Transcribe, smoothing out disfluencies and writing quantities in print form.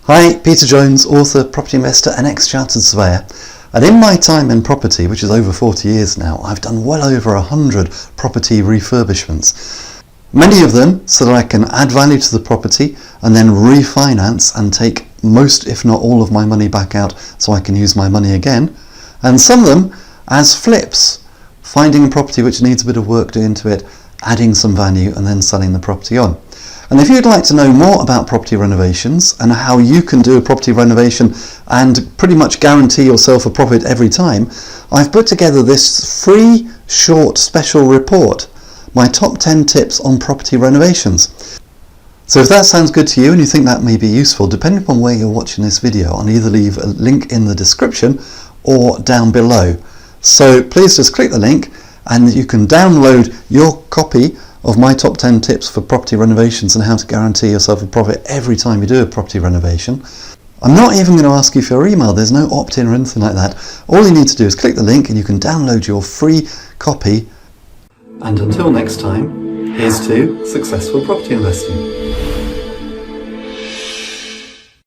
Hi, Peter Jones, author, property investor and ex-chartered surveyor. And in my time in property, which is over 40 years now, I've done well over 100 property refurbishments. Many of them so that I can add value to the property and then refinance and take most, if not all, of my money back out so I can use my money again. And some of them as flips, finding a property which needs a bit of work doing to it, adding some value and then selling the property on. And if you'd like to know more about property renovations and how you can do a property renovation and pretty much guarantee yourself a profit every time, I've put together this free short special report, my top 10 tips on property renovations. So if that sounds good to you and you think that may be useful, depending upon where you're watching this video, I'll either leave a link in the description or down below. So please just click the link and you can download your copy of my top 10 tips for property renovations and how to guarantee yourself a profit every time you do a property renovation. I'm not even going to ask you for your email, there's no opt-in or anything like that. All you need to do is click the link and you can download your free copy. And until next time, here's to successful property investing.